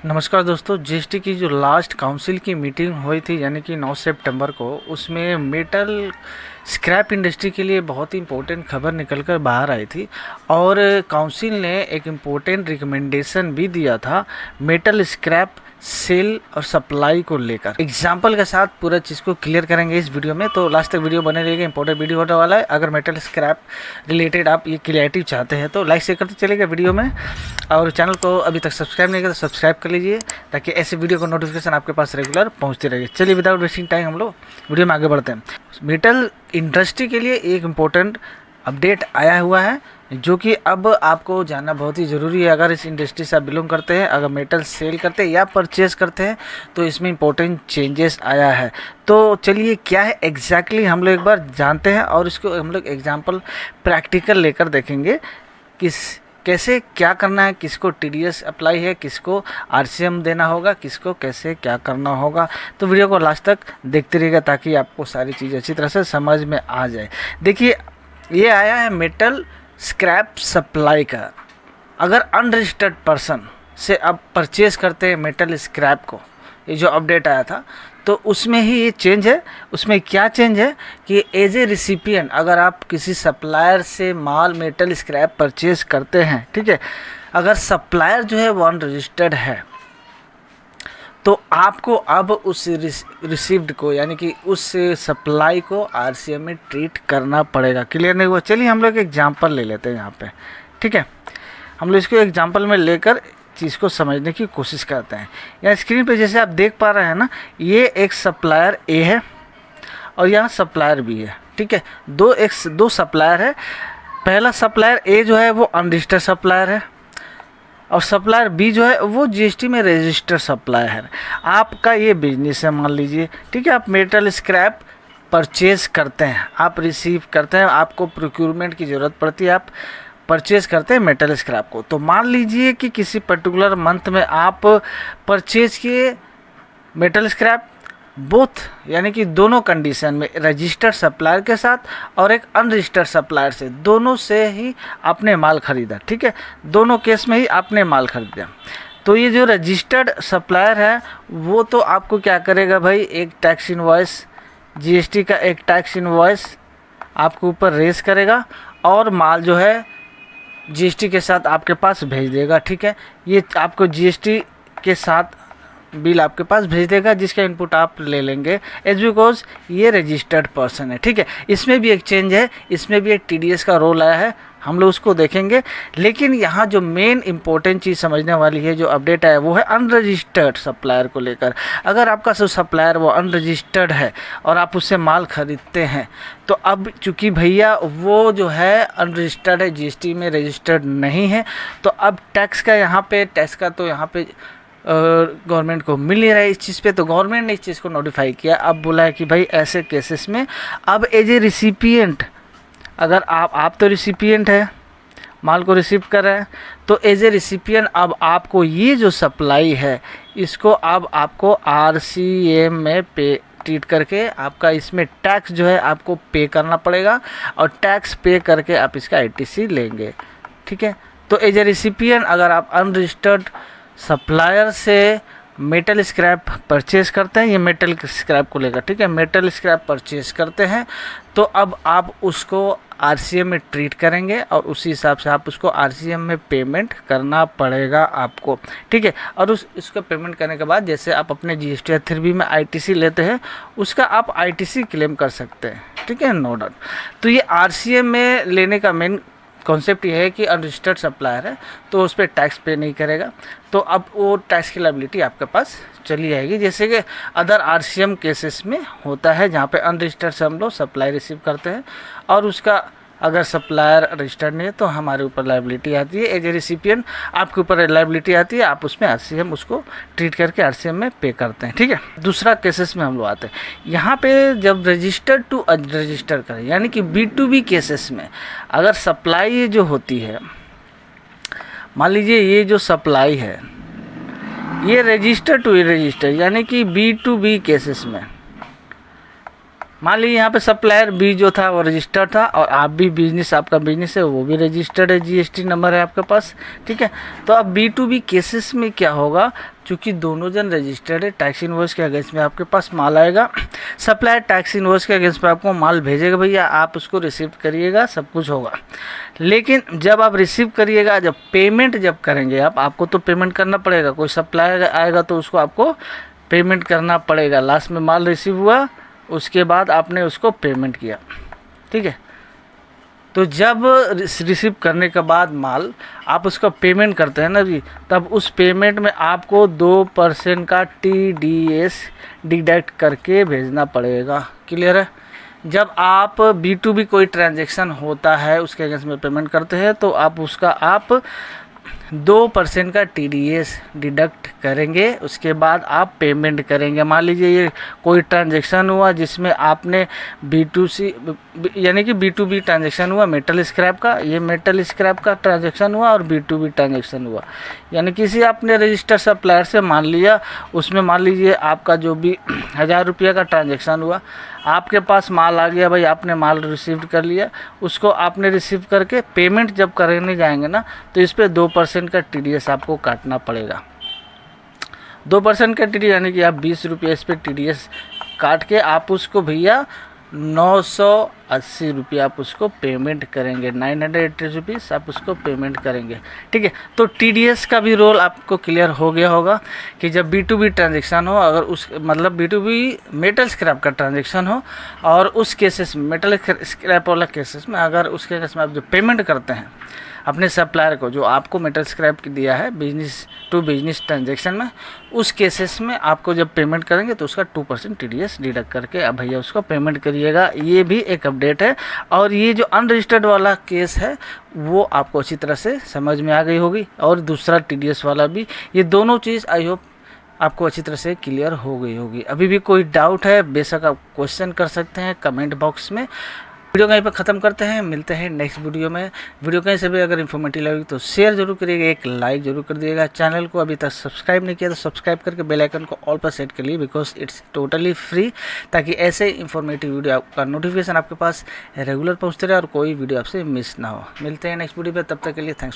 नमस्कार दोस्तों, जीएसटी की जो लास्ट काउंसिल की मीटिंग हुई थी यानी कि 9 सितंबर को, उसमें मेटल स्क्रैप इंडस्ट्री के लिए बहुत ही इम्पोर्टेंट खबर निकल कर बाहर आई थी। और काउंसिल ने एक इम्पोर्टेंट रिकमेंडेशन भी दिया था मेटल स्क्रैप सेल और सप्लाई को लेकर। एग्जाम्पल के साथ पूरा चीज़ को क्लियर करेंगे इस वीडियो में, तो लास्ट तक वीडियो बने रहेगा। इंपॉर्टेंट वीडियो होने वाला है। अगर मेटल स्क्रैप रिलेटेड आप ये क्लियरिटी चाहते हैं तो लाइक शेयर करते चलेगा वीडियो में, और चैनल को अभी तक सब्सक्राइब नहीं किया तो सब्सक्राइब कर लीजिए ताकि ऐसे वीडियो का नोटिफिकेशन आपके पास रेगुलर पहुंचती रहेगी। चलिए विदाउट वेस्टिंग टाइम हम लोग वीडियो में आगे बढ़ते हैं। मेटल इंडस्ट्री के लिए एक इम्पोर्टेंट अपडेट आया हुआ है जो कि अब आपको जानना बहुत ही ज़रूरी है। अगर इस इंडस्ट्री से आप बिलोंग करते हैं, अगर मेटल सेल करते हैं या परचेज़ करते हैं, तो इसमें इम्पोर्टेंट चेंजेस आया है। तो चलिए क्या है एग्जैक्टली हम लोग एक बार जानते हैं और इसको हम लोग एग्जांपल प्रैक्टिकल लेकर देखेंगे कैसे क्या करना है, किसको टीडीएस अप्लाई है, किसको आरसीएम देना होगा, किसको कैसे क्या करना होगा। तो वीडियो को लास्ट तक देखते रहिएगा ताकि आपको सारी चीज़ अच्छी तरह से समझ में आ जाए। देखिए ये आया है मेटल स्क्रैप सप्लाई का। अगर अनरजिस्टर्ड पर्सन से आप परचेज़ करते हैं मेटल स्क्रैप को, ये जो अपडेट आया था तो उसमें ही ये चेंज है। उसमें क्या चेंज है कि एज ए रिसिपिएंट अगर आप किसी सप्लायर से माल मेटल स्क्रैप परचेज़ करते हैं, ठीक है, अगर सप्लायर जो है वो अनरजिस्टर्ड है तो आपको अब उस रिसीव्ड को यानी कि उस सप्लाई को आरसीएम में ट्रीट करना पड़ेगा। क्लियर नहीं हुआ? चलिए हम लोग एग्जांपल ले लेते हैं यहाँ पे, ठीक है। हम लोग इसको एग्जांपल में लेकर चीज़ को समझने की कोशिश करते हैं। यहाँ स्क्रीन पे जैसे आप देख पा रहे हैं ना, ये एक सप्लायर ए है और यहाँ सप्लायर बी है, ठीक है। दो सप्लायर है। पहला सप्लायर ए जो है वो अनरजिस्टर्ड सप्लायर है और सप्लायर बी जो है वो जीएसटी में रजिस्टर्ड सप्लायर है। आपका ये बिजनेस है मान लीजिए, ठीक है। आप मेटल स्क्रैप परचेज़ करते हैं, आप रिसीव करते हैं, आपको प्रोक्यूरमेंट की ज़रूरत पड़ती है, आप परचेज़ करते हैं मेटल स्क्रैप को। तो मान लीजिए कि किसी पर्टिकुलर मंथ में आप परचेज़ किए मेटल स्क्रैप, बोथ यानी कि दोनों कंडीशन में, रजिस्टर्ड सप्लायर के साथ और एक अनरजिस्टर्ड सप्लायर से, दोनों से ही आपने माल ख़रीदा, ठीक है। दोनों केस में ही आपने माल खरीदा। तो ये जो रजिस्टर्ड सप्लायर है वो तो आपको क्या करेगा भाई, एक टैक्स इनवॉइस, जीएसटी का एक टैक्स इनवॉइस आपके ऊपर रेस करेगा और माल जो है जीएसटी के साथ आपके पास भेज देगा, ठीक है। ये आपको जीएसटी के साथ बिल आपके पास भेज देगा जिसका इनपुट आप ले लेंगे एज बिकॉज ये रजिस्टर्ड पर्सन है, ठीक है। इसमें भी एक चेंज है, इसमें भी एक टीडीएस का रोल आया है, हम लोग उसको देखेंगे। लेकिन यहाँ जो मेन इंपॉर्टेंट चीज़ समझने वाली है, जो अपडेट है वो है अनरजिस्टर्ड सप्लायर को लेकर। अगर आपका जो सप्लायर वो अनरजिस्टर्ड है और आप उससे माल खरीदते हैं तो अब चूँकि भैया वो जो है अनरजिस्टर्ड है, जीएसटी में रजिस्टर्ड नहीं है, तो अब टैक्स का यहाँ पे तो यहाँ पे गवर्नमेंट को मिल नहीं रहा है इस चीज़ पे। तो गवर्नमेंट ने इस चीज़ को नोटिफाई किया। अब बोला है कि भाई ऐसे केसेस में अब एज ए रिसिपिएंट, अगर आप तो रिसिपिएंट है, माल को रिसीव कर रहे हैं, तो एज ए रिसिपिएंट अब आपको ये जो सप्लाई है इसको अब आपको आरसीएम में पे ट्रीट करके आपका इसमें टैक्स जो है आपको पे करना पड़ेगा और टैक्स पे करके आप इसका आईटीसी लेंगे, ठीक है। तो एज ए रिसिपिएंट अगर आप अनरजिस्टर्ड सप्लायर से मेटल स्क्रैप परचेज़ करते हैं, ये मेटल स्क्रैप को लेकर, ठीक है, मेटल स्क्रैप परचेज़ करते हैं, तो अब आप उसको आरसीएम में ट्रीट करेंगे और उसी हिसाब से आप उसको आरसीएम में पेमेंट करना पड़ेगा आपको, ठीक है। और इसका पेमेंट करने के बाद जैसे आप अपने जीएसटी 3B में आईटीसी लेते हैं उसका आप आईटीसी क्लेम कर सकते हैं, ठीक है, नो डाउट। तो ये आरसीएम में लेने का मेन कॉन्सेप्ट ये है कि अनरजिस्टर्ड सप्लायर है तो उस पर टैक्स पे नहीं करेगा, तो अब वो टैक्स की लायबिलिटी आपके पास चली जाएगी, जैसे कि अदर आरसीएम केसेस में होता है जहाँ पे अनरजिस्टर्ड से हम लोग सप्लाई रिसीव करते हैं और उसका अगर सप्लायर रजिस्टर्ड नहीं है तो हमारे ऊपर लायबिलिटी आती है। एज ए रिसिपिएंट आपके ऊपर लायबिलिटी आती है, आप उसमें आरसीएम उसको ट्रीट करके आरसीएम में पे करते हैं, ठीक है। दूसरा केसेस में हम लोग आते हैं। यहाँ पे जब रजिस्टर्ड टू अनरजिस्टर्ड करें यानी कि B2B केसेस में अगर सप्लाई जो होती है, मान लीजिए ये जो सप्लाई है ये रजिस्टर्ड टू रजिस्टर्ड यानी कि B2B केसेस में मान लीजिए यहाँ पे सप्लायर बी जो था वो रजिस्टर्ड था और आप भी बिजनेस, आपका बिजनेस है वो भी रजिस्टर्ड है, जीएसटी नंबर है आपके पास, ठीक है। तो अब B2B केसेस में क्या होगा, चूँकि दोनों जन रजिस्टर्ड है, टैक्स इनवॉइस के अगेंस्ट में आपके पास माल आएगा, सप्लायर टैक्स इनवॉइस के अगेंस्ट में आपको माल भेजेगा, भैया आप उसको रिसीव करिएगा, सब कुछ होगा। लेकिन जब आप रिसीव करिएगा, जब पेमेंट जब करेंगे आपको तो पेमेंट करना पड़ेगा, कोई सप्लायर आएगा तो उसको आपको पेमेंट करना पड़ेगा। लास्ट में माल रिसीव हुआ, उसके बाद आपने उसको पेमेंट किया, ठीक है। तो जब रिसीव करने के बाद माल आप उसका पेमेंट करते हैं ना जी, तब उस पेमेंट में आपको 2% का TDS डिडक्ट करके भेजना पड़ेगा। क्लियर है? जब आप B2B कोई ट्रांजैक्शन होता है उसके अगेंस्ट में पेमेंट करते हैं तो आप उसका 2% का TDS डिडक्ट करेंगे, उसके बाद आप पेमेंट करेंगे। मान लीजिए ये कोई ट्रांजैक्शन हुआ जिसमें आपने B2C यानी कि B2B ट्रांजैक्शन हुआ मेटल स्क्रैप का, ये मेटल स्क्रैप का ट्रांजैक्शन हुआ और B2B ट्रांजैक्शन हुआ, यानी किसी आपने रजिस्टर्ड सप्लायर से मान लिया, उसमें मान लीजिए आपका जो भी 1000 रुपये का ट्रांजैक्शन हुआ, आपके पास माल आ गया, भाई आपने माल रिसीव कर लिया, उसको आपने रिसीव करके पेमेंट जब करने जाएंगे ना तो इस पर 2% का TDS आपको काटना पड़ेगा। 2% का TDS यानी कि आप 20 रुपये इस पर TDS काट के आप उसको भैया 980 रुपये आप उसको पेमेंट करेंगे, 980 रुपीज़ आप उसको पेमेंट करेंगे, ठीक है। तो TDS का भी रोल आपको क्लियर हो गया होगा कि जब B2B ट्रांजैक्शन हो, अगर उस मतलब B2B मेटल स्क्रैप का ट्रांजैक्शन हो और उस केसेस में मेटल स्क्रैप वाला केसेस में अगर उसके केस में आप जो पेमेंट करते हैं अपने सप्लायर को जो आपको मेटल स्क्रैप दिया है बिजनेस टू बिजनेस ट्रांजैक्शन में, उस केसेस में आपको जब पेमेंट करेंगे तो उसका 2% TDS डिडक्ट करके अब भैया उसको पेमेंट करिएगा। ये भी एक अपडेट है और ये जो अनरजिस्टर्ड वाला केस है वो आपको अच्छी तरह से समझ में आ गई होगी और दूसरा TDS वाला भी, ये दोनों चीज़ आई होप आपको अच्छी तरह से क्लियर हो गई होगी। अभी भी कोई डाउट है बेशक आप क्वेश्चन कर सकते हैं कमेंट बॉक्स में। वीडियो कहीं पर ख़त्म करते हैं, मिलते हैं नेक्स्ट वीडियो में। वीडियो कहीं से भी अगर इन्फॉर्मेटिव लगी तो शेयर जरूर करिएगा, एक लाइक जरूर कर दिएगा। चैनल को अभी तक सब्सक्राइब नहीं किया तो सब्सक्राइब करके बेल आइकन को ऑल पर सेट कर लिए, बिकॉज इट्स टोटली फ्री, ताकि ऐसे इन्फॉर्मेटिव वीडियो का नोटिफिकेशन आपके पास रेगुलर पहुँचते रहे और कोई वीडियो आपसे मिस ना हो। मिलते हैं नेक्स्ट वीडियो पर, तब तक के लिए थैंक्स।